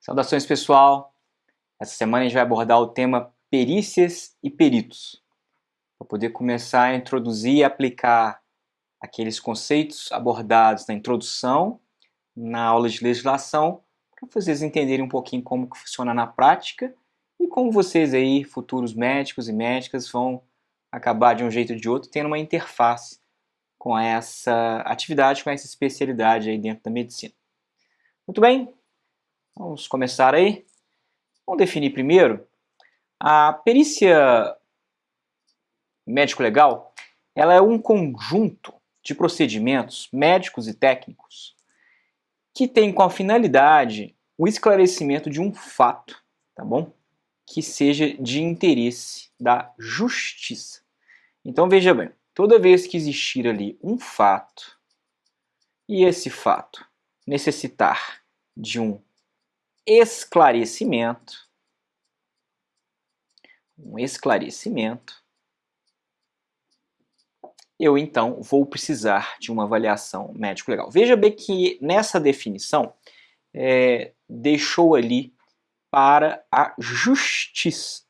Saudações, pessoal! Essa semana a gente vai abordar o tema perícias e peritos, para poder começar a introduzir e aplicar aqueles conceitos abordados na introdução, na aula de legislação, para vocês entenderem um pouquinho como que funciona na prática e como vocês aí, futuros médicos e médicas, vão acabar de um jeito ou de outro tendo uma interface com essa atividade, com essa especialidade aí dentro da medicina. Muito bem, vamos começar aí. Vamos definir primeiro. A perícia médico-legal, ela é um conjunto de procedimentos médicos e técnicos que tem como finalidade o esclarecimento de um fato, tá bom? Que seja de interesse da justiça. Então veja bem, toda vez que existir ali um fato e esse fato necessitar de um esclarecimento, eu então vou precisar de uma avaliação médico-legal. Veja bem que nessa definição deixou ali para a justiça,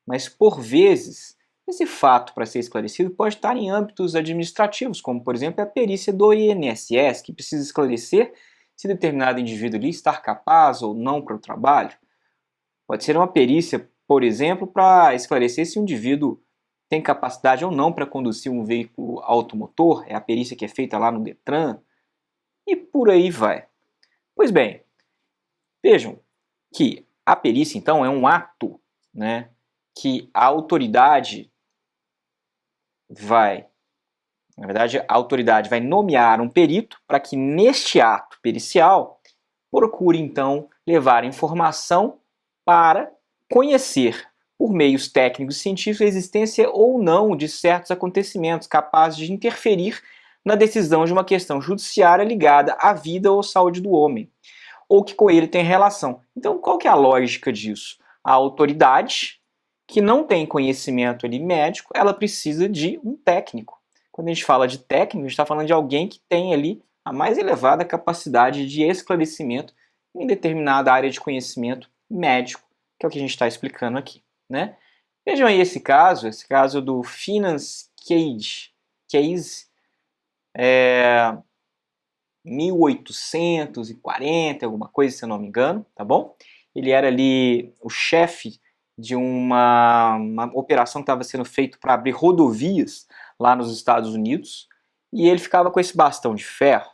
mas por vezes esse fato para ser esclarecido pode estar em âmbitos administrativos, como por exemplo a perícia do INSS, que precisa esclarecer se determinado indivíduo ali está capaz ou não para o trabalho. Pode ser uma perícia, por exemplo, para esclarecer se o indivíduo tem capacidade ou não para conduzir um veículo automotor, é a perícia que é feita lá no Detran, e por aí vai. Pois bem, vejam que a perícia, então, é um ato, né, que a autoridade vai, na verdade, a autoridade vai nomear um perito para que neste ato pericial procure, então, levar informação para conhecer, por meios técnicos e científicos, a existência ou não de certos acontecimentos capazes de interferir na decisão de uma questão judiciária ligada à vida ou saúde do homem, ou que com ele tem relação. Então, qual que é a lógica disso? A autoridade, que não tem conhecimento ali médico, ela precisa de um técnico. Quando a gente fala de técnico, a gente está falando de alguém que tem ali a mais elevada capacidade de esclarecimento em determinada área de conhecimento médico, que é o que a gente está explicando aqui, né? Vejam aí esse caso do Finance Case 1840, alguma coisa, se eu não me engano, tá bom? Ele era ali o chefe de uma operação que estava sendo feita para abrir rodovias lá nos Estados Unidos, e ele ficava com esse bastão de ferro,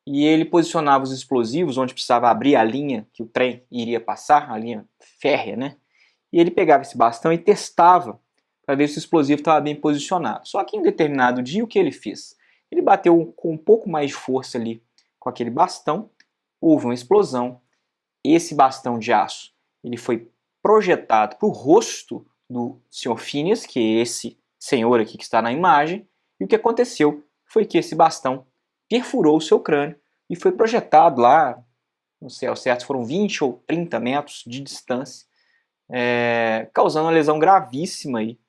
e ele posicionava os explosivos onde precisava abrir a linha que o trem iria passar, a linha férrea, né? E ele pegava esse bastão e testava para ver se o explosivo estava bem posicionado. Só que em determinado dia, o que ele fez? Ele bateu com um pouco mais de força ali com aquele bastão, houve uma explosão, esse bastão de aço ele foi projetado para o rosto do Sr. Phineas, que é esse senhor aqui que está na imagem, e o que aconteceu foi que esse bastão perfurou o seu crânio e foi projetado lá, não sei ao certo, foram 20 ou 30 metros de distância, causando uma lesão gravíssima aí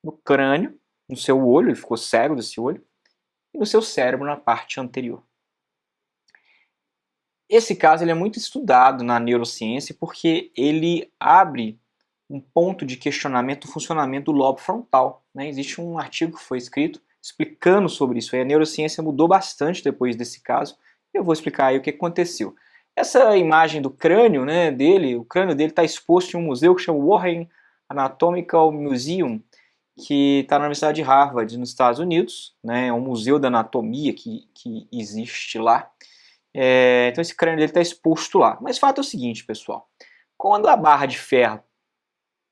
no crânio, no seu olho, ele ficou cego desse olho, e no seu cérebro na parte anterior. Esse caso ele é muito estudado na neurociência porque ele abre um ponto de questionamento do funcionamento do lobo frontal, né? Existe um artigo que foi escrito explicando sobre isso. A neurociência mudou bastante depois desse caso. Eu vou explicar aí o que aconteceu. Essa imagem do crânio, né, dele, o crânio dele está exposto em um museu que chama Warren Anatomical Museum, que está na Universidade de Harvard, nos Estados Unidos, né, é um museu da anatomia que existe lá. Então esse crânio dele está exposto lá. Mas o fato é o seguinte, pessoal. Quando a barra de ferro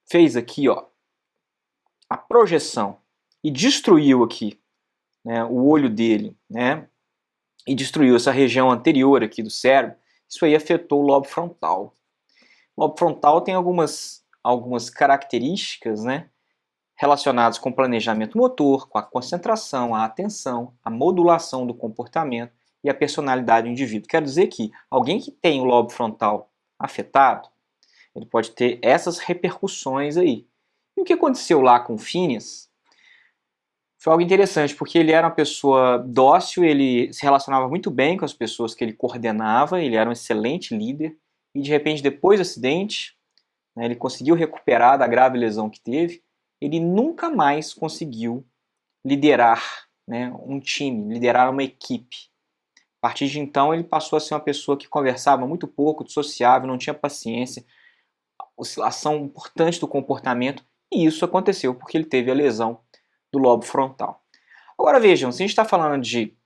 fez aqui, ó, a projeção e destruiu aqui, né, o olho dele, né, e destruiu essa região anterior aqui do cérebro, isso aí afetou o lobo frontal. O lobo frontal tem algumas características, né, relacionadas com o planejamento motor, com a concentração, a atenção, a modulação do comportamento e a personalidade do indivíduo. Quer dizer que alguém que tem o lobo frontal afetado, ele pode ter essas repercussões aí. E o que aconteceu lá com o Phineas foi algo interessante, porque ele era uma pessoa dócil, ele se relacionava muito bem com as pessoas que ele coordenava, ele era um excelente líder, e de repente depois do acidente, né, ele conseguiu recuperar da grave lesão que teve, ele nunca mais conseguiu liderar, né, um time, liderar uma equipe. A partir de então ele passou a ser uma pessoa que conversava muito pouco, dissociável, não tinha paciência, oscilação importante do comportamento, e isso aconteceu porque ele teve a lesão do lobo frontal. Agora vejam, se a gente está falando de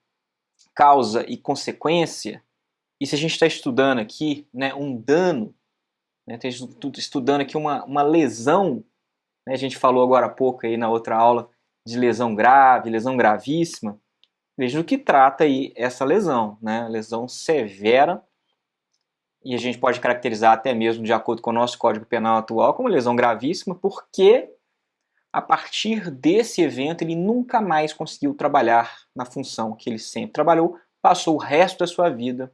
causa e consequência, e se a gente está estudando aqui, né, um dano, né, estudando aqui uma lesão, né, a gente falou agora há pouco aí na outra aula de lesão grave, lesão gravíssima, veja do que trata aí essa lesão, né, lesão severa, e a gente pode caracterizar até mesmo de acordo com o nosso Código Penal atual como lesão gravíssima, porque a partir desse evento ele nunca mais conseguiu trabalhar na função que ele sempre trabalhou, passou o resto da sua vida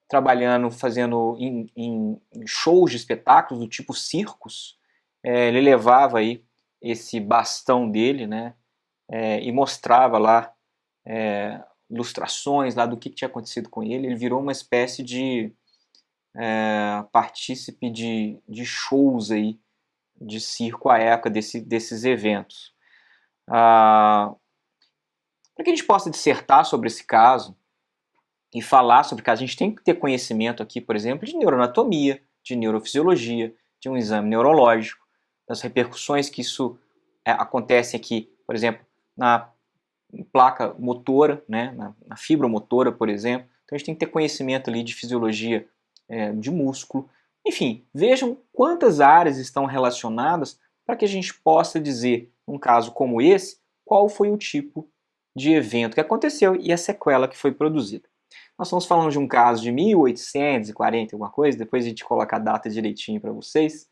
trabalhando, fazendo em shows de espetáculos do tipo circos. Ele levava aí esse bastão dele, né, e mostrava lá ilustrações lá do que tinha acontecido com ele. Ele virou uma espécie de partícipe de shows aí de circo à época desses eventos. Para que a gente possa dissertar sobre esse caso e falar sobre o caso, a gente tem que ter conhecimento aqui, por exemplo, de neuroanatomia, de neurofisiologia, de um exame neurológico, das repercussões que isso acontece aqui, por exemplo, na placa motora, né, na fibromotora, por exemplo. Então a gente tem que ter conhecimento ali de fisiologia de músculo. Enfim, vejam quantas áreas estão relacionadas para que a gente possa dizer, num caso como esse, qual foi o tipo de evento que aconteceu e a sequela que foi produzida. Nós estamos falando de um caso de 1840 alguma coisa, depois a gente coloca a data direitinho para vocês.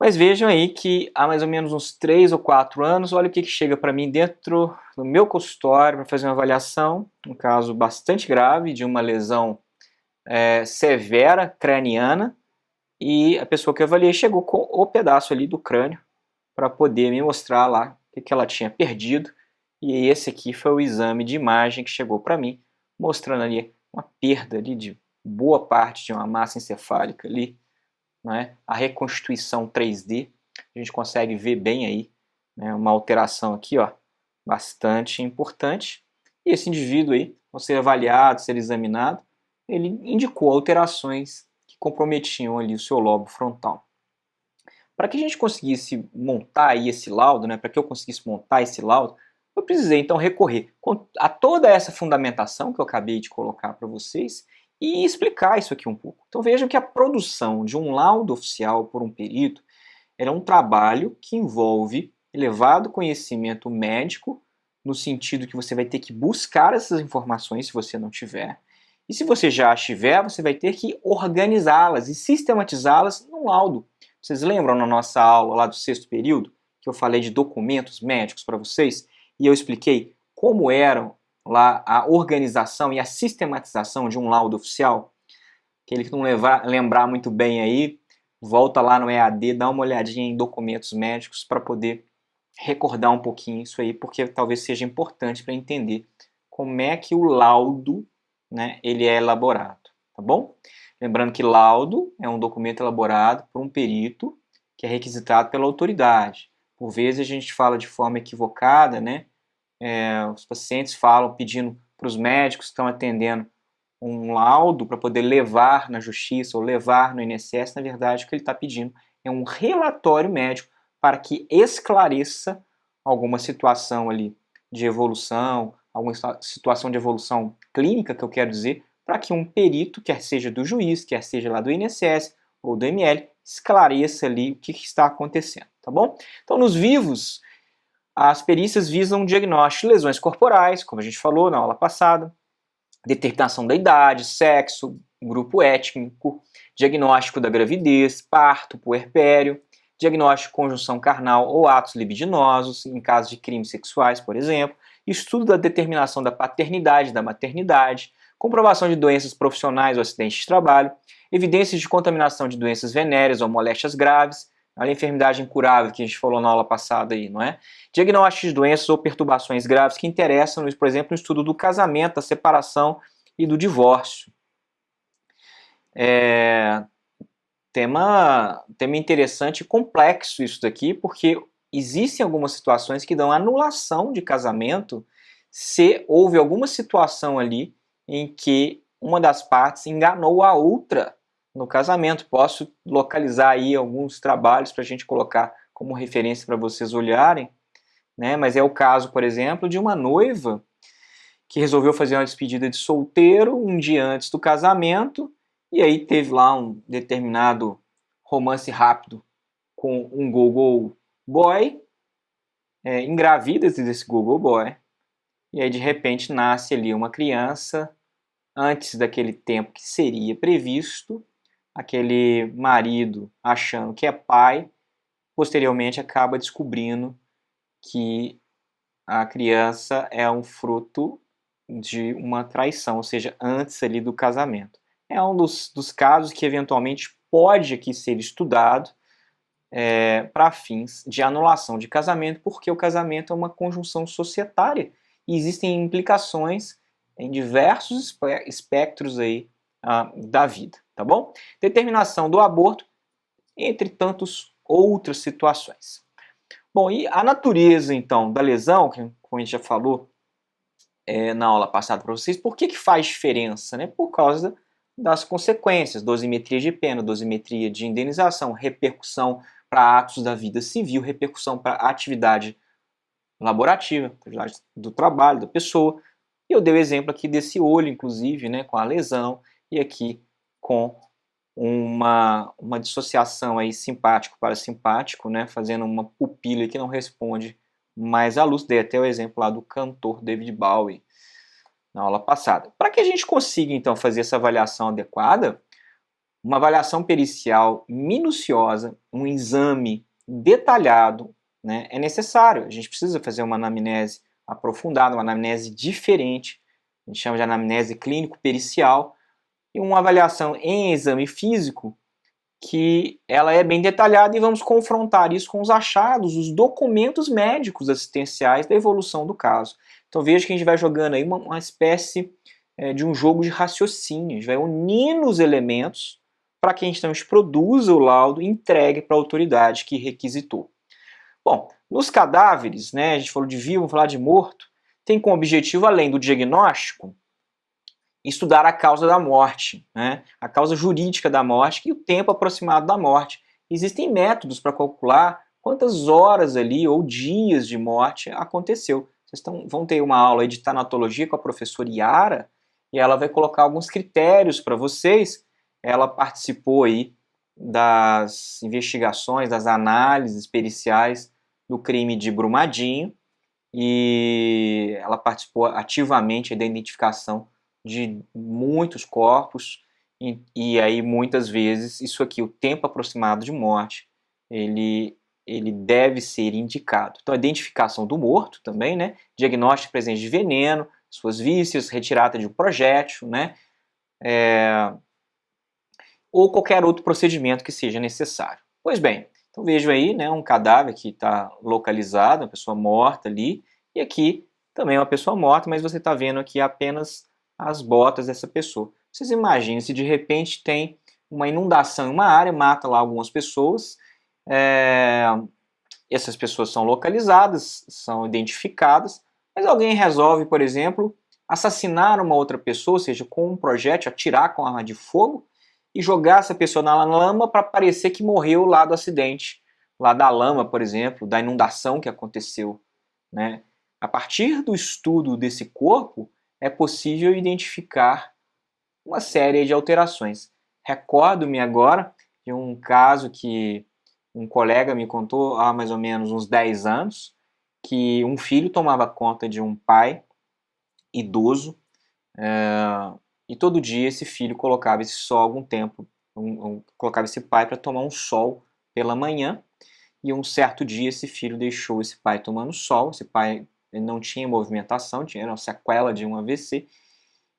Mas vejam aí que há mais ou menos uns 3 ou 4 anos, olha o que chega para mim dentro do meu consultório para fazer uma avaliação, um caso bastante grave de uma lesão severa craniana, e a pessoa que eu avaliei chegou com o pedaço ali do crânio para poder me mostrar lá o que ela tinha perdido, e esse aqui foi o exame de imagem que chegou para mim, mostrando ali uma perda ali de boa parte de uma massa encefálica ali, né? A reconstituição 3D, a gente consegue ver bem aí, né, uma alteração aqui, ó, bastante importante, e esse indivíduo aí, ao ser avaliado, ser examinado, ele indicou alterações que comprometiam ali o seu lobo frontal. Para que a gente conseguisse montar aí esse laudo, né, para que eu conseguisse montar esse laudo, eu precisei então recorrer a toda essa fundamentação que eu acabei de colocar para vocês e explicar isso aqui um pouco. Então vejam que a produção de um laudo oficial por um perito é um trabalho que envolve elevado conhecimento médico, no sentido que você vai ter que buscar essas informações se você não tiver. E se você já as tiver, você vai ter que organizá-las e sistematizá-las num laudo. Vocês lembram na nossa aula lá do 6º período, que eu falei de documentos médicos para vocês? E eu expliquei como eram lá a organização e a sistematização de um laudo oficial. Aquele que não lembrar muito bem aí, volta lá no EAD, dá uma olhadinha em documentos médicos para poder recordar um pouquinho isso aí, porque talvez seja importante para entender como é que o laudo, né, ele é elaborado, tá bom? Lembrando que laudo é um documento elaborado por um perito que é requisitado pela autoridade. Por vezes a gente fala de forma equivocada, né? Os pacientes falam pedindo para os médicos que estão atendendo um laudo para poder levar na justiça ou levar no INSS. Na verdade, o que ele está pedindo é um relatório médico para que esclareça alguma situação ali de evolução, alguma situação de evolução clínica, que eu quero dizer, para que um perito, quer seja do juiz, quer seja lá do INSS ou do ML, esclareça ali o que está acontecendo, tá bom? Então, nos vivos, as perícias visam diagnóstico de lesões corporais, como a gente falou na aula passada, determinação da idade, sexo, grupo étnico, diagnóstico da gravidez, parto, puerpério, diagnóstico de conjunção carnal ou atos libidinosos, em casos de crimes sexuais, por exemplo, estudo da determinação da paternidade e da maternidade, comprovação de doenças profissionais ou acidentes de trabalho, evidências de contaminação de doenças venéreas ou moléstias graves, a enfermidade incurável que a gente falou na aula passada aí, não é? Diagnóstico de doenças ou perturbações graves que interessam, por exemplo, no estudo do casamento, da separação e do divórcio. Tema interessante e complexo isso daqui, porque existem algumas situações que dão anulação de casamento se houve alguma situação ali em que uma das partes enganou a outra no casamento. Posso localizar aí alguns trabalhos para a gente colocar como referência para vocês olharem, né? Mas é o caso, por exemplo, de uma noiva que resolveu fazer uma despedida de solteiro um dia antes do casamento, e aí teve lá um determinado romance rápido com um Google Boy, engravida desse Google Boy, e aí de repente nasce ali uma criança antes daquele tempo que seria previsto, aquele marido achando que é pai, posteriormente acaba descobrindo que a criança é um fruto de uma traição, ou seja, antes ali do casamento. É um dos casos que eventualmente pode aqui ser estudado para fins de anulação de casamento, porque o casamento é uma conjunção societária e existem implicações em diversos espectros aí da vida, tá bom? Determinação do aborto, entre tantas outras situações. Bom, e a natureza, então, da lesão, que como a gente já falou na aula passada para vocês, por que faz diferença? Né? Por causa das consequências, dosimetria de pena, dosimetria de indenização, repercussão para atos da vida civil, repercussão para a atividade laborativa, atividade do trabalho da pessoa. E eu dei o exemplo aqui desse olho, inclusive, né, com a lesão, e aqui com uma dissociação aí simpático para simpático, né, fazendo uma pupila que não responde mais à luz. Dei até o exemplo lá do cantor David Bowie na aula passada. Para que a gente consiga então fazer essa avaliação adequada, uma avaliação pericial minuciosa, um exame detalhado, né, é necessário. A gente precisa fazer uma anamnese aprofundada, uma anamnese diferente, a gente chama de anamnese clínico-pericial, e uma avaliação em exame físico que ela é bem detalhada e vamos confrontar isso com os achados, os documentos médicos assistenciais da evolução do caso. Então veja que a gente vai jogando aí uma espécie de um jogo de raciocínio, a gente vai unindo os elementos para que a gente produza o laudo e entregue para a autoridade que requisitou. Bom, nos cadáveres, né, a gente falou de vivo, vamos falar de morto, tem como objetivo, além do diagnóstico, estudar a causa da morte, né? A causa jurídica da morte e o tempo aproximado da morte. Existem métodos para calcular quantas horas ali ou dias de morte aconteceu. Vocês vão ter uma aula aí de tanatologia com a professora Yara e ela vai colocar alguns critérios para vocês. Ela participou aí das investigações, das análises periciais do crime de Brumadinho e ela participou ativamente da identificação de muitos corpos e aí muitas vezes isso aqui, o tempo aproximado de morte, ele deve ser indicado. Então a identificação do morto também, né? Diagnóstico de presença de veneno, suas vísceras, retirada de um projétil, né? Ou qualquer outro procedimento que seja necessário. Pois bem, então vejo aí, né, um cadáver que está localizado, uma pessoa morta ali, e aqui também uma pessoa morta, mas você está vendo aqui apenas as botas dessa pessoa. Vocês imaginem se de repente tem uma inundação em uma área, mata lá algumas pessoas, essas pessoas são localizadas, são identificadas, mas alguém resolve, por exemplo, assassinar uma outra pessoa, ou seja, com um projétil, atirar com arma de fogo, e jogar essa pessoa na lama para parecer que morreu lá do acidente, lá da lama, por exemplo, da inundação que aconteceu. Né? A partir do estudo desse corpo, é possível identificar uma série de alterações. Recordo-me agora de um caso que um colega me contou há mais ou menos uns 10 anos, que um filho tomava conta de um pai idoso, e todo dia esse filho colocava esse sol algum tempo, colocava esse pai para tomar um sol pela manhã, e um certo dia esse filho deixou esse pai tomando sol, esse pai não tinha movimentação, tinha uma sequela de um AVC,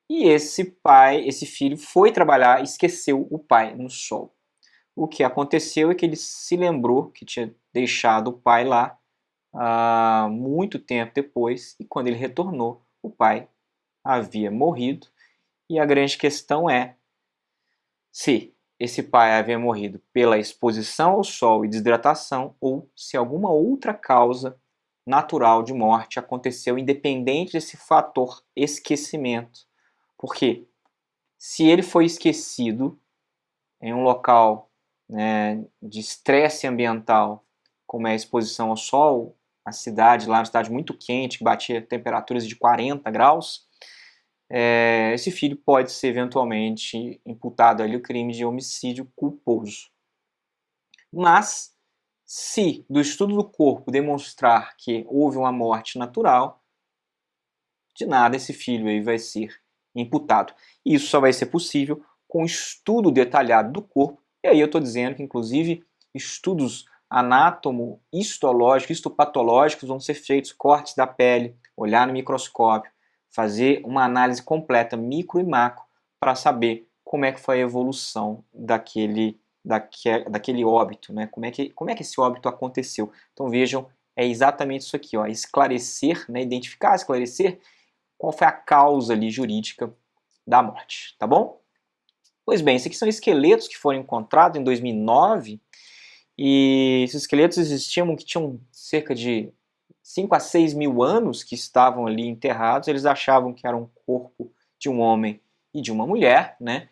e esse filho foi trabalhar e esqueceu o pai no sol. O que aconteceu é que ele se lembrou que tinha deixado o pai lá muito tempo depois, e quando ele retornou, o pai havia morrido. E a grande questão é, se esse pai havia morrido pela exposição ao sol e desidratação ou se alguma outra causa natural de morte aconteceu independente desse fator esquecimento. Porque se ele foi esquecido em um local, né, de estresse ambiental, como é a exposição ao sol, a cidade lá, uma cidade muito quente, que batia temperaturas de 40 graus, esse filho pode ser eventualmente imputado ali o crime de homicídio culposo. Mas, se do estudo do corpo demonstrar que houve uma morte natural, de nada esse filho aí vai ser imputado. E isso só vai ser possível com estudo detalhado do corpo. E aí eu estou dizendo que, inclusive, estudos anátomo-histológicos, histopatológicos vão ser feitos, cortes da pele, olhar no microscópio, fazer uma análise completa, micro e macro, para saber como é que foi a evolução daquele óbito, né? Como é que esse óbito aconteceu. Então vejam, é exatamente isso aqui, ó, esclarecer, né? Identificar, esclarecer qual foi a causa ali jurídica da morte, tá bom? Pois bem, esses aqui são esqueletos que foram encontrados em 2009 e esses esqueletos existiam que tinham cerca de 5 a 6 mil anos que estavam ali enterrados. Eles achavam que era um corpo de um homem e de uma mulher, né?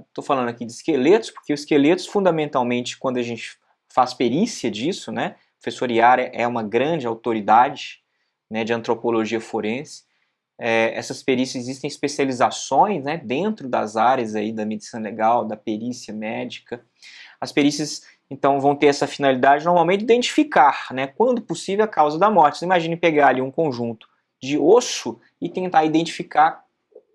Estou falando aqui de esqueletos, porque os esqueletos, fundamentalmente, quando a gente faz perícia disso, né? O professor Iara é uma grande autoridade, né, de antropologia forense. Essas perícias, existem especializações, né, dentro das áreas aí da medicina legal, da perícia médica. As perícias, então, vão ter essa finalidade, normalmente, de identificar, né, quando possível, a causa da morte. Você imagine pegar ali um conjunto de osso e tentar identificar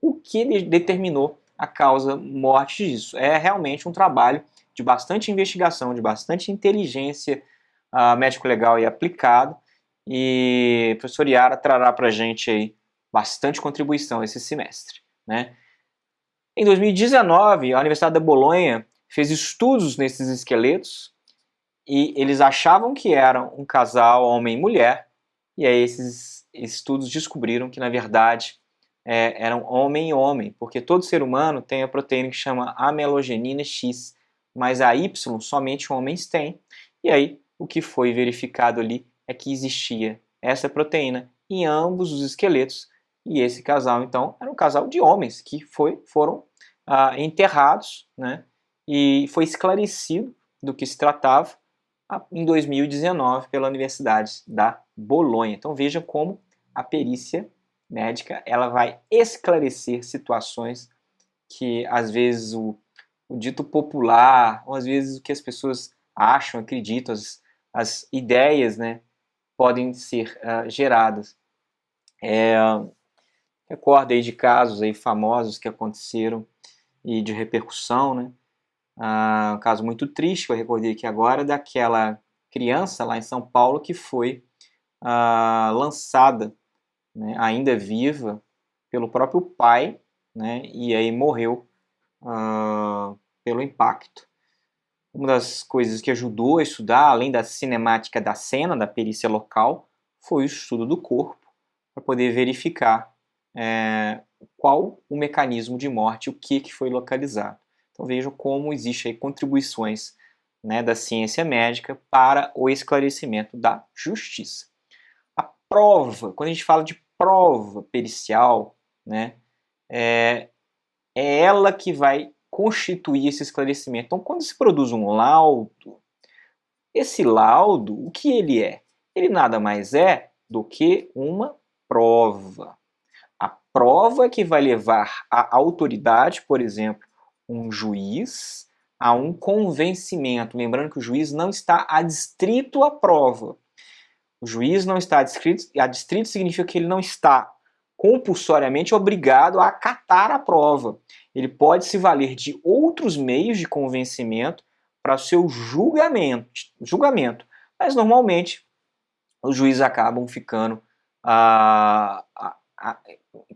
o que determinou a causa morte disso. É realmente um trabalho de bastante investigação, de bastante inteligência médico-legal e aplicada. E o professor Iara trará para a gente aí bastante contribuição esse semestre, né? Em 2019, a Universidade da Bolonha fez estudos nesses esqueletos e eles achavam que eram um casal homem e mulher, e aí esses estudos descobriram que, na verdade, eram homem e homem, porque todo ser humano tem a proteína que chama amelogenina X, mas a Y somente homens têm, e aí o que foi verificado ali é que existia essa proteína em ambos os esqueletos, e esse casal, então, era um casal de homens que foram enterrados, né, e foi esclarecido do que se tratava em 2019 pela Universidade da Bolonha. Então veja como a perícia médica ela vai esclarecer situações que às vezes o dito popular, ou às vezes o que as pessoas acham, acreditam, as ideias, né, podem ser geradas. Recordo aí de casos aí famosos que aconteceram e de repercussão, né? Um caso muito triste que eu recordei aqui agora, daquela criança lá em São Paulo que foi lançada, né, ainda viva, pelo próprio pai, né, e aí morreu pelo impacto. Uma das coisas que ajudou a estudar, além da cinemática da cena, da perícia local, foi o estudo do corpo, para poder verificar qual o mecanismo de morte, o que foi localizado. Então vejam como existem contribuições, né, da ciência médica para o esclarecimento da justiça. A prova, quando a gente fala de prova pericial, né, é ela que vai constituir esse esclarecimento. Então, quando se produz um laudo, esse laudo, o que ele é? Ele nada mais é do que uma prova. A prova que vai levar a autoridade, por exemplo, um juiz, a um convencimento. Lembrando que o juiz não está adstrito à prova. O juiz não está adstrito significa que ele não está compulsoriamente obrigado a acatar a prova. Ele pode se valer de outros meios de convencimento para o seu julgamento. Mas normalmente os juízes acabam ficando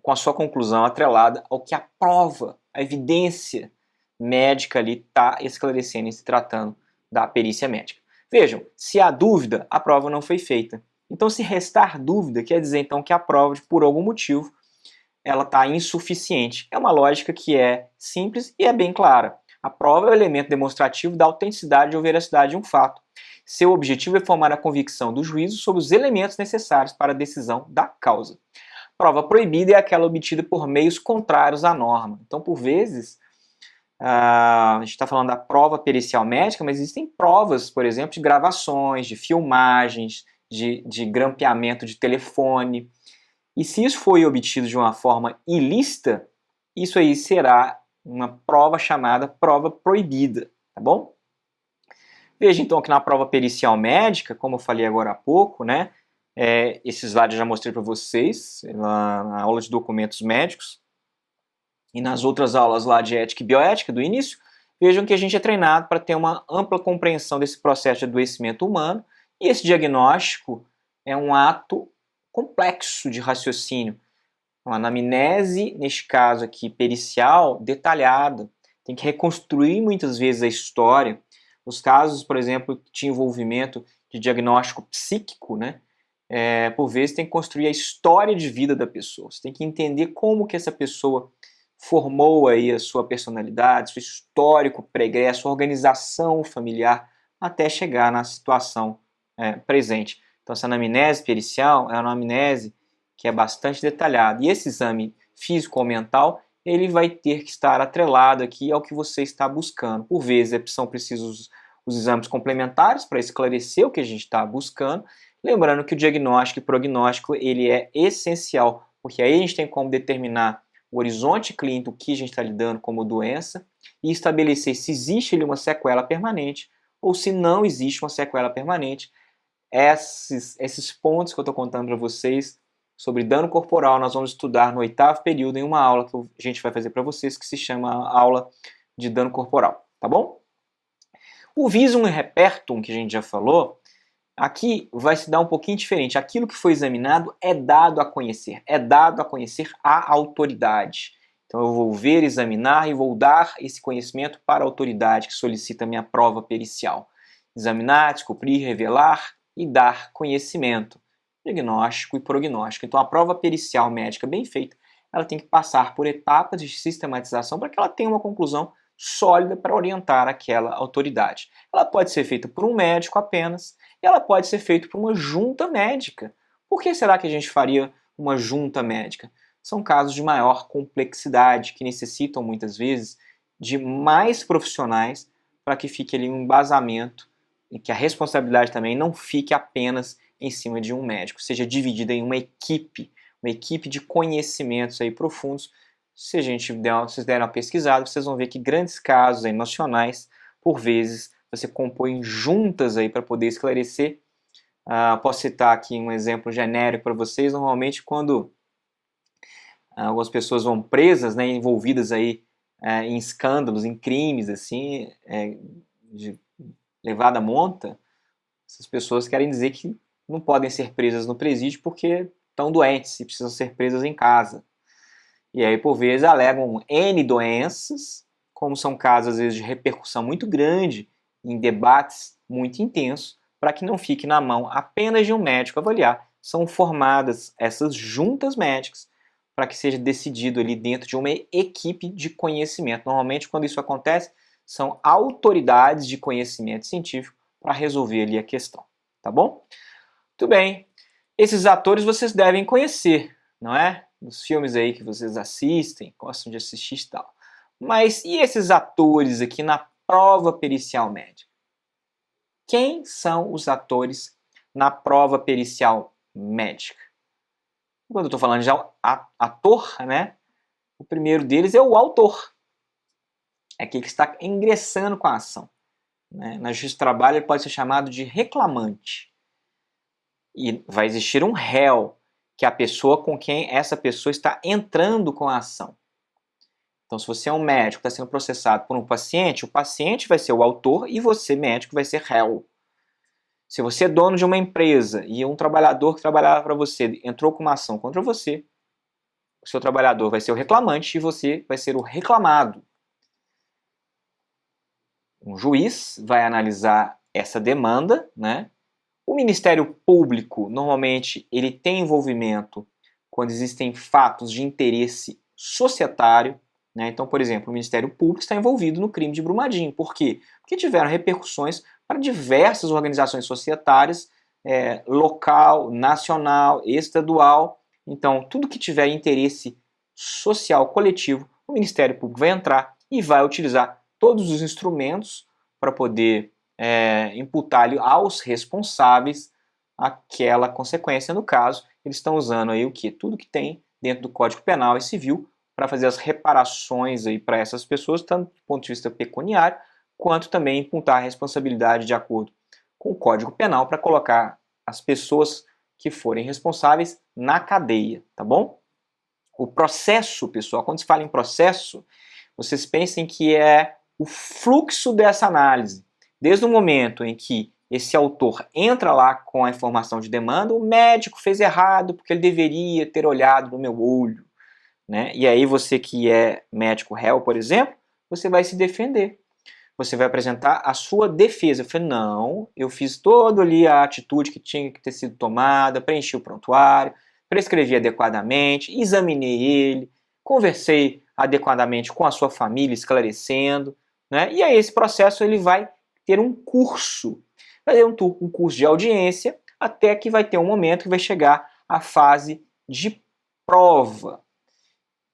com a sua conclusão atrelada ao que a prova, a evidência médica ali está esclarecendo e se tratando da perícia médica. Vejam, se há dúvida, a prova não foi feita. Então, se restar dúvida, quer dizer então que a prova, por algum motivo, ela está insuficiente. É uma lógica que é simples e é bem clara. A prova é o elemento demonstrativo da autenticidade ou veracidade de um fato. Seu objetivo é formar a convicção do juízo sobre os elementos necessários para a decisão da causa. Prova proibida é aquela obtida por meios contrários à norma. Então, por vezes, a gente está falando da prova pericial médica, mas existem provas, por exemplo, de gravações, de filmagens, de grampeamento de telefone. E se isso foi obtido de uma forma ilícita, isso aí será uma prova chamada prova proibida, tá bom? Veja então que na prova pericial médica, como eu falei agora há pouco, né, esses slides eu já mostrei para vocês na aula de documentos médicos e nas outras aulas lá de ética e bioética do início, vejam que a gente é treinado para ter uma ampla compreensão desse processo de adoecimento humano e esse diagnóstico é um ato complexo de raciocínio. Uma anamnese, neste caso aqui, pericial, detalhada. Tem que reconstruir muitas vezes a história. Os casos, por exemplo, de envolvimento de diagnóstico psíquico, né? Por vezes tem que construir a história de vida da pessoa. Você tem que entender como que essa pessoa formou aí a sua personalidade, seu histórico pregresso, organização familiar, até chegar na situação presente. Então, essa anamnese pericial é uma anamnese que é bastante detalhada. E esse exame físico ou mental, ele vai ter que estar atrelado aqui ao que você está buscando. Por vezes, são precisos os exames complementares para esclarecer o que a gente está buscando. Lembrando que o diagnóstico e prognóstico, ele é essencial, porque aí a gente tem como determinar o horizonte clínico que a gente está lidando como doença e estabelecer se existe ali uma sequela permanente ou se não existe uma sequela permanente. Esses pontos que eu estou contando para vocês sobre dano corporal nós vamos estudar no 8º período em uma aula que a gente vai fazer para vocês que se chama aula de dano corporal, tá bom? O visum repertum, que a gente já falou, aqui vai se dar um pouquinho diferente. Aquilo que foi examinado é dado a conhecer à autoridade. Então eu vou ver, examinar e vou dar esse conhecimento para a autoridade que solicita a minha prova pericial. Examinar, descobrir, revelar e dar conhecimento. Diagnóstico e prognóstico. Então a prova pericial médica bem feita, ela tem que passar por etapas de sistematização para que ela tenha uma conclusão sólida para orientar aquela autoridade. Ela pode ser feita por um médico apenas, e ela pode ser feita por uma junta médica. Por que será que a gente faria uma junta médica? São casos de maior complexidade, que necessitam muitas vezes de mais profissionais para que fique ali um embasamento e que a responsabilidade também não fique apenas em cima de um médico, seja dividida em uma equipe de conhecimentos aí profundos. Se vocês deram uma pesquisada, vocês vão ver que grandes casos aí nacionais, por vezes, você compõe juntas aí para poder esclarecer. Posso citar aqui um exemplo genérico para vocês. Normalmente, quando algumas pessoas vão presas, né, envolvidas aí em escândalos, em crimes, assim, de levada monta, essas pessoas querem dizer que não podem ser presas no presídio porque estão doentes e precisam ser presas em casa. E aí, por vezes, alegam N doenças, como são casos, às vezes, de repercussão muito grande, em debates muito intensos, para que não fique na mão apenas de um médico avaliar. São formadas essas juntas médicas para que seja decidido ali dentro de uma equipe de conhecimento. Normalmente, quando isso acontece, são autoridades de conhecimento científico para resolver ali a questão. Tá bom? Muito bem. Esses atores vocês devem conhecer, não é? Nos filmes aí que vocês assistem, gostam de assistir e tal. Mas e esses atores aqui na prova pericial médica? Quem são os atores na prova pericial médica? Quando eu estou falando de ator, né? O primeiro deles é o autor. É aquele que está ingressando com a ação. Né? Na justiça do trabalho ele pode ser chamado de reclamante. E vai existir um réu, que é a pessoa com quem essa pessoa está entrando com a ação. Então, se você é um médico que está sendo processado por um paciente, o paciente vai ser o autor e você, médico, vai ser réu. Se você é dono de uma empresa e um trabalhador que trabalhava para você entrou com uma ação contra você, o seu trabalhador vai ser o reclamante e você vai ser o reclamado. Um juiz vai analisar essa demanda, né? O Ministério Público, normalmente, ele tem envolvimento quando existem fatos de interesse societário, né? Então, por exemplo, o Ministério Público está envolvido no crime de Brumadinho. Por quê? Porque tiveram repercussões para diversas organizações societárias, local, nacional, estadual. Então, tudo que tiver interesse social coletivo, o Ministério Público vai entrar e vai utilizar todos os instrumentos para poder imputar aos responsáveis aquela consequência. No caso, eles estão usando aí o que? Tudo que tem dentro do Código Penal e Civil para fazer as reparações aí para essas pessoas, tanto do ponto de vista pecuniário, quanto também imputar a responsabilidade de acordo com o Código Penal para colocar as pessoas que forem responsáveis na cadeia, tá bom? O processo, pessoal, quando se fala em processo, vocês pensem que é o fluxo dessa análise. Desde o momento em que esse autor entra lá com a informação de demanda, o médico fez errado porque ele deveria ter olhado no meu olho, né? E aí você que é médico réu, por exemplo, você vai se defender. Você vai apresentar a sua defesa. Eu falei, não, eu fiz toda ali a atitude que tinha que ter sido tomada, preenchi o prontuário, prescrevi adequadamente, examinei ele, conversei adequadamente com a sua família, esclarecendo, né? E aí esse processo ele vai ter um curso, vai ter um curso de audiência, até que vai ter um momento que vai chegar a fase de prova.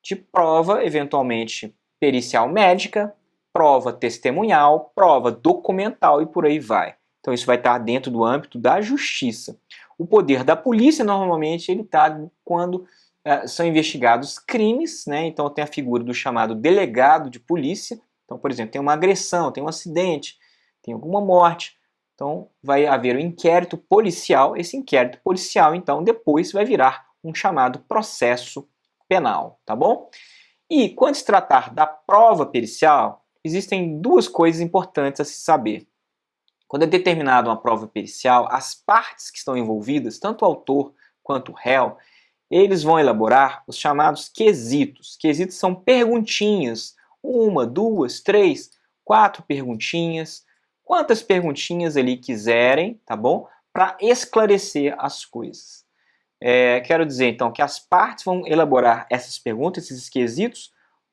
De prova, eventualmente, pericial médica, prova testemunhal, prova documental e por aí vai. Então isso vai estar dentro do âmbito da justiça. O poder da polícia, normalmente, ele está quando são investigados crimes, né? Então tem a figura do chamado delegado de polícia. Então, por exemplo, tem uma agressão, tem um acidente, tem alguma morte. Então vai haver um inquérito policial. Esse inquérito policial, então, depois vai virar um chamado processo penal, tá bom? E quando se tratar da prova pericial, existem duas coisas importantes a se saber. Quando é determinada uma prova pericial, as partes que estão envolvidas, tanto o autor quanto o réu, eles vão elaborar os chamados quesitos. Quesitos são perguntinhas, uma, duas, três, quatro perguntinhas, quantas perguntinhas ali quiserem, tá bom? Para esclarecer as coisas. Quero dizer, então, que as partes vão elaborar essas perguntas, esses quesitos,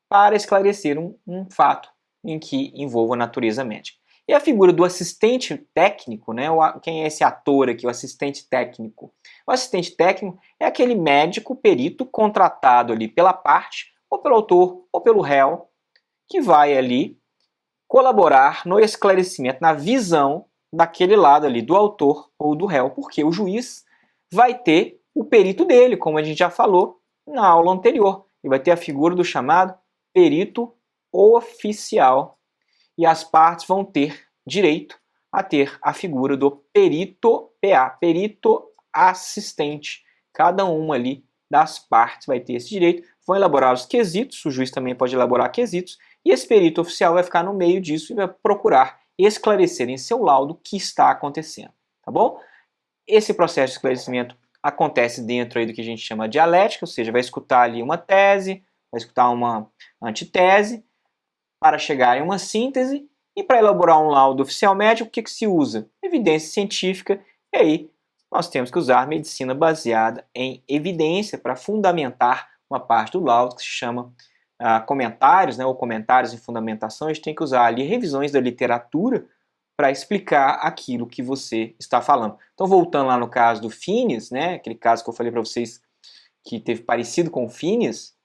para esclarecer um fato em que envolva a natureza médica. E a figura do assistente técnico, né? Quem é esse ator aqui, o assistente técnico? O assistente técnico é aquele médico perito contratado ali pela parte, ou pelo autor, ou pelo réu, que vai ali colaborar no esclarecimento, na visão daquele lado ali, do autor ou do réu, porque o juiz vai ter o perito dele, como a gente já falou na aula anterior. E vai ter a figura do chamado perito oficial. E as partes vão ter direito a ter a figura do perito PA, perito assistente. Cada uma ali das partes vai ter esse direito. Vão elaborar os quesitos, o juiz também pode elaborar quesitos, e esse perito oficial vai ficar no meio disso e vai procurar esclarecer em seu laudo o que está acontecendo, tá bom? Esse processo de esclarecimento acontece dentro aí do que a gente chama de dialética, ou seja, vai escutar ali uma tese, vai escutar uma antitese, para chegar em uma síntese, e para elaborar um laudo oficial médico, o que se usa? Evidência científica, e aí nós temos que usar medicina baseada em evidência para fundamentar uma parte do laudo que se chama comentários, né, ou comentários em fundamentação. A gente tem que usar ali revisões da literatura para explicar aquilo que você está falando. Então, voltando lá no caso do Phineas, né, aquele caso que eu falei para vocês que teve parecido com o Phineas,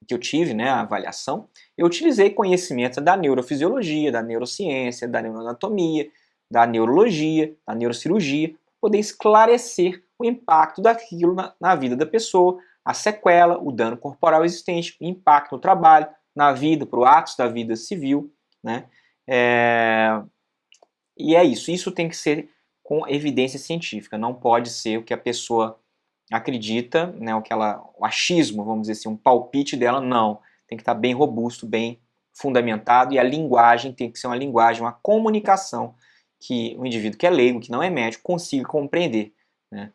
que eu tive, né, a avaliação, eu utilizei conhecimentos da neurofisiologia, da neurociência, da neuroanatomia, da neurologia, da neurocirurgia, para poder esclarecer o impacto daquilo na vida da pessoa, a sequela, o dano corporal existente, o impacto no trabalho, na vida, para o atos da vida civil, né? E é isso. Isso tem que ser com evidência científica, não pode ser o que a pessoa acredita, né, o achismo, vamos dizer assim, um palpite dela, não. Tem que estar bem robusto, bem fundamentado, e a linguagem tem que ser uma linguagem, uma comunicação que o indivíduo que é leigo, que não é médico, consiga compreender, né?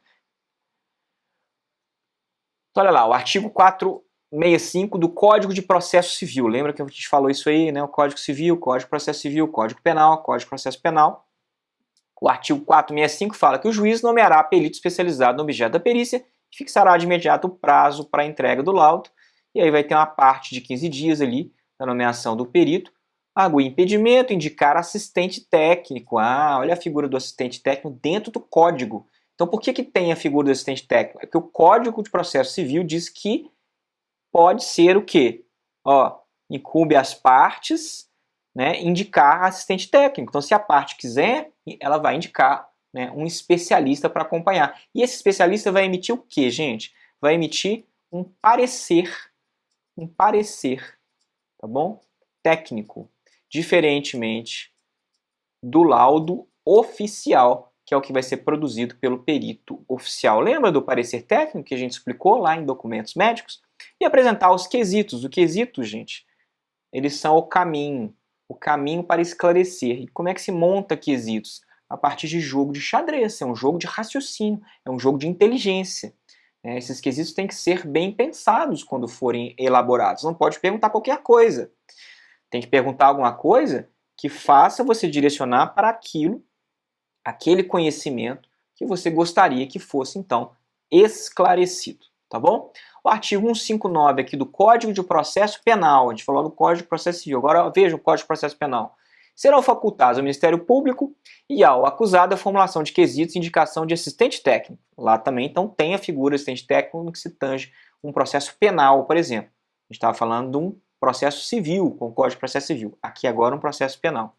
Então, olha lá, o artigo 465 do Código de Processo Civil. Lembra que a gente falou isso aí, né? O Código Civil, Código de Processo Civil, Código Penal, Código de Processo Penal. O artigo 465 fala que o juiz nomeará perito especializado no objeto da perícia fixará de imediato o prazo para a entrega do laudo, e aí vai ter uma parte de 15 dias ali, da nomeação do perito. O impedimento, indicar assistente técnico. Olha a figura do assistente técnico dentro do código. Então, por que tem a figura do assistente técnico? É porque o Código de Processo Civil diz que pode ser o quê? Incumbe às partes, né, indicar assistente técnico. Então, se a parte quiser, ela vai indicar, né, um especialista para acompanhar. E esse especialista vai emitir o quê, gente? Vai emitir um parecer, tá bom? Técnico, diferentemente do laudo oficial, que é o que vai ser produzido pelo perito oficial. Lembra do parecer técnico que a gente explicou lá em documentos médicos? E apresentar os quesitos. O quesito, gente, eles são o caminho para esclarecer. E como é que se monta quesitos? A partir de jogo de xadrez, é um jogo de raciocínio, é um jogo de inteligência. Esses quesitos têm que ser bem pensados quando forem elaborados. Não pode perguntar qualquer coisa. Tem que perguntar alguma coisa que faça você direcionar para aquele conhecimento que você gostaria que fosse, então, esclarecido, tá bom? O artigo 159 aqui do Código de Processo Penal, a gente falou do Código de Processo Civil, agora veja o Código de Processo Penal. Serão facultados ao Ministério Público e ao acusado a formulação de quesitos e indicação de assistente técnico. Lá também, então, tem a figura de assistente técnico no que se tange um processo penal, por exemplo. A gente estava falando de um processo civil, com o Código de Processo Civil. Aqui agora um processo penal.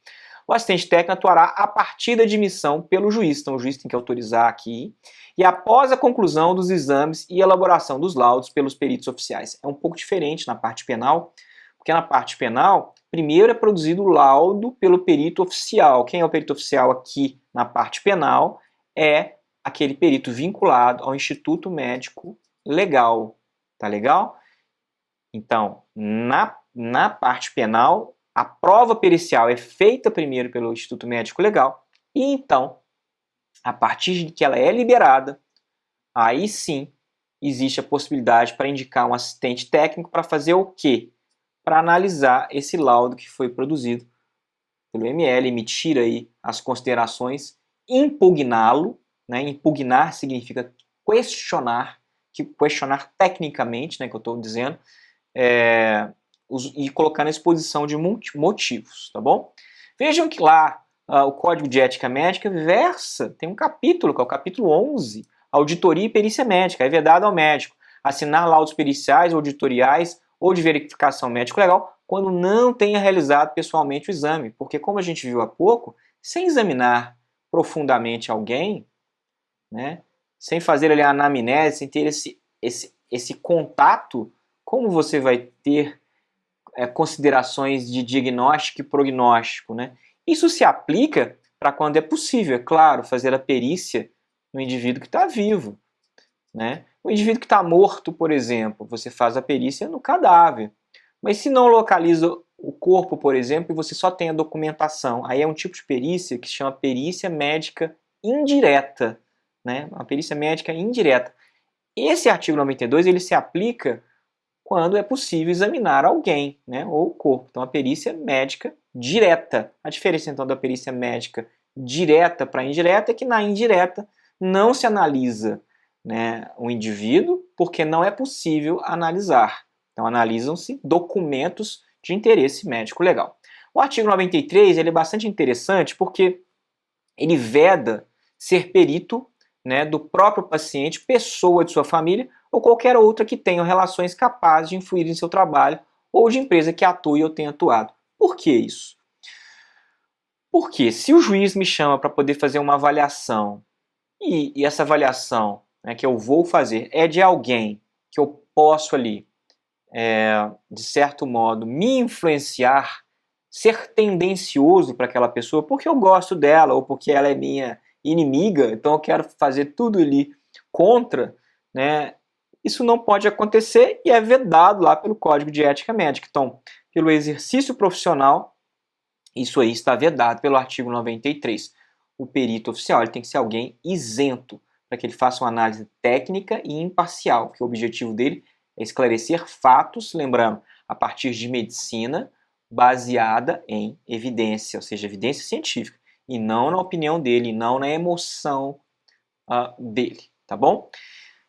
O assistente técnico atuará a partir da admissão pelo juiz. Então o juiz tem que autorizar aqui. E após a conclusão dos exames e elaboração dos laudos pelos peritos oficiais. É um pouco diferente na parte penal, porque na parte penal, primeiro é produzido o laudo pelo perito oficial. Quem é o perito oficial aqui na parte penal? É aquele perito vinculado ao Instituto Médico Legal. Tá legal? Então, na parte penal, a prova pericial é feita primeiro pelo Instituto Médico Legal e então, a partir de que ela é liberada, aí sim existe a possibilidade para indicar um assistente técnico para fazer o quê? Para analisar esse laudo que foi produzido pelo ML, emitir aí as considerações, impugná-lo, né? Impugnar significa questionar, tecnicamente, né, que eu estou dizendo, e colocar na exposição de motivos, tá bom? Vejam que lá o Código de Ética Médica tem um capítulo, que é o capítulo 11, Auditoria e Perícia Médica. É vedado ao médico assinar laudos periciais, auditoriais ou de verificação médico-legal quando não tenha realizado pessoalmente o exame. Porque, como a gente viu há pouco, sem examinar profundamente alguém, né, sem fazer ali a anamnese, sem ter esse contato, como você vai ter considerações de diagnóstico e prognóstico, né? Isso se aplica para quando é possível, é claro, fazer a perícia no indivíduo que está vivo, né? O indivíduo que está morto, por exemplo, você faz a perícia no cadáver. Mas se não localiza o corpo, por exemplo, e você só tem a documentação, aí é um tipo de perícia que se chama perícia médica indireta, né? Uma perícia médica indireta. Esse artigo 92 ele se aplica quando é possível examinar alguém, né, ou o corpo. Então, a perícia médica direta. A diferença, então, da perícia médica direta para indireta é que na indireta não se analisa, né, o indivíduo, porque não é possível analisar. Então, analisam-se documentos de interesse médico legal. O artigo 93 ele é bastante interessante porque ele veda ser perito, né, do próprio paciente, pessoa de sua família, ou qualquer outra que tenha relações capazes de influir em seu trabalho ou de empresa que atue ou tenha atuado. Por que isso? Porque se o juiz me chama para poder fazer uma avaliação e essa avaliação, né, que eu vou fazer é de alguém que eu posso ali, de certo modo, me influenciar, ser tendencioso para aquela pessoa porque eu gosto dela ou porque ela é minha inimiga, então eu quero fazer tudo ali contra, né? Isso não pode acontecer e é vedado lá pelo Código de Ética Médica. Então, pelo exercício profissional, isso aí está vedado pelo artigo 93. O perito oficial ele tem que ser alguém isento, para que ele faça uma análise técnica e imparcial, que o objetivo dele é esclarecer fatos, lembrando, a partir de medicina baseada em evidência, ou seja, evidência científica, e não na opinião dele, não na emoção dele, tá bom?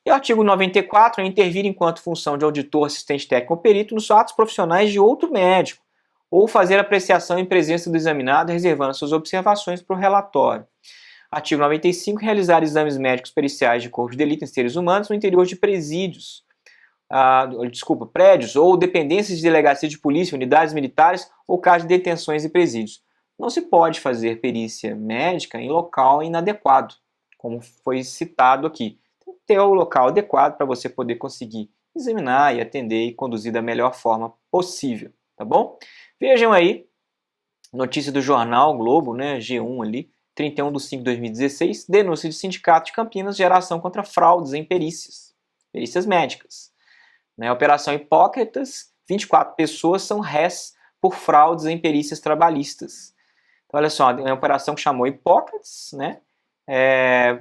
E o artigo 94 é intervir enquanto função de auditor, assistente técnico ou perito nos atos profissionais de outro médico, ou fazer apreciação em presença do examinado, reservando suas observações para o relatório. Artigo 95, realizar exames médicos periciais de corpo de delito em seres humanos no interior de prédios ou dependências de delegacia de polícia, unidades militares ou casos de detenções e presídios. Não se pode fazer perícia médica em local inadequado, como foi citado aqui. Tem que ter o local adequado para você poder conseguir examinar e atender e conduzir da melhor forma possível, tá bom? Vejam aí, notícia do jornal Globo, né, G1 ali, 31/5/2016, denúncia de sindicato de Campinas, geração contra fraudes em perícias médicas. Na Operação Hipócritas, 24 pessoas são réis por fraudes em perícias trabalhistas. Então, olha só, é uma operação que chamou Hipócrates, né?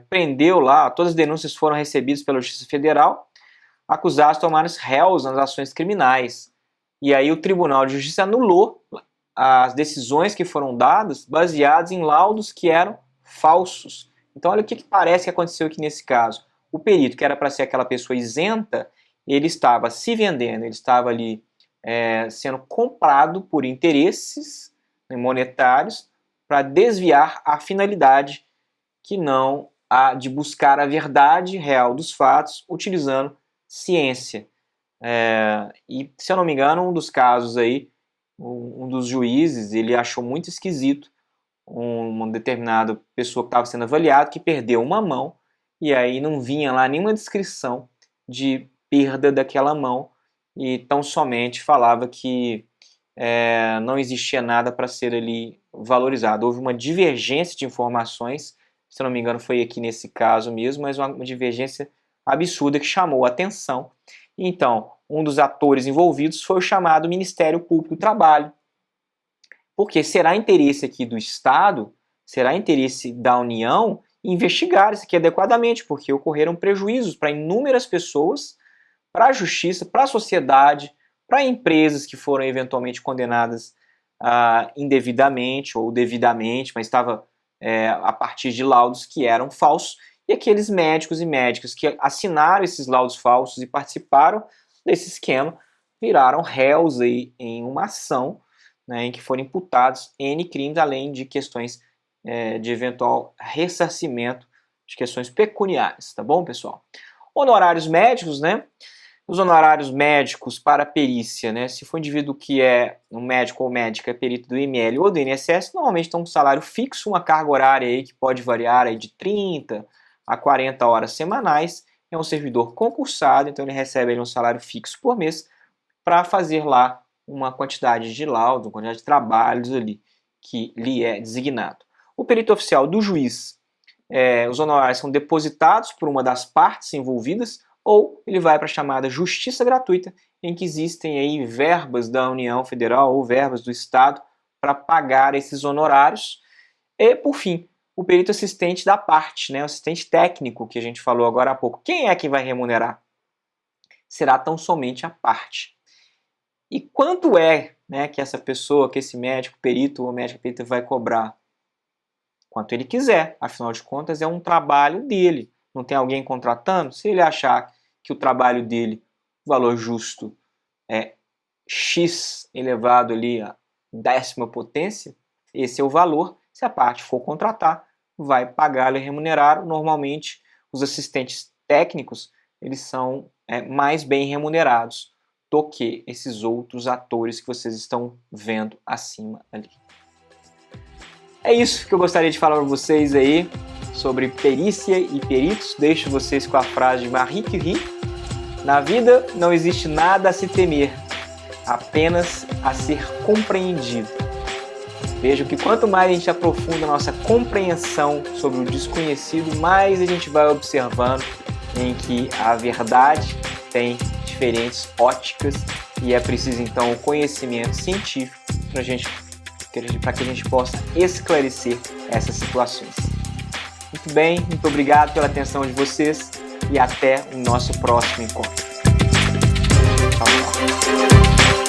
Prendeu lá, todas as denúncias foram recebidas pela Justiça Federal, acusados de tomarem réus nas ações criminais. E aí o Tribunal de Justiça anulou as decisões que foram dadas baseadas em laudos que eram falsos. Então olha o que parece que aconteceu aqui nesse caso. O perito, que era para ser aquela pessoa isenta, ele estava se vendendo, ele estava ali sendo comprado por interesses monetários para desviar a finalidade que não a de buscar a verdade real dos fatos utilizando ciência. E, se eu não me engano, um dos casos aí, um dos juízes, ele achou muito esquisito uma determinada pessoa que estava sendo avaliada que perdeu uma mão e aí não vinha lá nenhuma descrição de perda daquela mão e tão somente falava que não existia nada para ser ali valorizado. Houve uma divergência de informações, se eu não me engano foi aqui nesse caso mesmo, mas uma divergência absurda que chamou a atenção. Então, um dos atores envolvidos foi o chamado Ministério Público do Trabalho. Porque será interesse aqui do Estado, será interesse da União investigar isso aqui adequadamente, porque ocorreram prejuízos para inúmeras pessoas, para a justiça, para a sociedade, para empresas que foram eventualmente condenadas indevidamente ou devidamente, mas estava a partir de laudos que eram falsos, e aqueles médicos e médicas que assinaram esses laudos falsos e participaram desse esquema viraram réus aí em uma ação, né, em que foram imputados N crimes, além de questões de eventual ressarcimento de questões pecuniárias, tá bom, pessoal? Honorários médicos, né? Os honorários médicos para perícia, né? Se for um indivíduo que é um médico ou médica, perito do IML ou do INSS, normalmente tem um salário fixo, uma carga horária aí que pode variar aí de 30 a 40 horas semanais. É um servidor concursado, então ele recebe aí um salário fixo por mês para fazer lá uma quantidade de laudos, uma quantidade de trabalhos ali que lhe é designado. O perito oficial do juiz, os honorários são depositados por uma das partes envolvidas ou ele vai para a chamada justiça gratuita, em que existem aí verbas da União Federal ou verbas do Estado para pagar esses honorários. E, por fim, o perito assistente da parte, né, o assistente técnico que a gente falou agora há pouco. Quem é que vai remunerar? Será tão somente a parte. E quanto é, né, que essa pessoa, que esse médico, perito ou médica perita vai cobrar? Quanto ele quiser, afinal de contas é um trabalho dele. Não tem alguém contratando? Se ele achar que o trabalho dele, o valor justo é X elevado ali a 10ª potência, esse é o valor. Se a parte for contratar, vai pagá-lo e remunerar. Normalmente, os assistentes técnicos, eles são mais bem remunerados do que esses outros atores que vocês estão vendo acima ali. É isso que eu gostaria de falar para vocês aí sobre perícia e peritos. Deixo vocês com a frase de Marie Curie: na vida não existe nada a se temer, apenas a ser compreendido. Vejo que quanto mais a gente aprofunda a nossa compreensão sobre o desconhecido, mais a gente vai observando em que a verdade tem diferentes óticas e é preciso então o conhecimento científico para que a gente possa esclarecer essas situações. Muito bem, muito obrigado pela atenção de vocês e até o nosso próximo encontro. Tchau, tchau.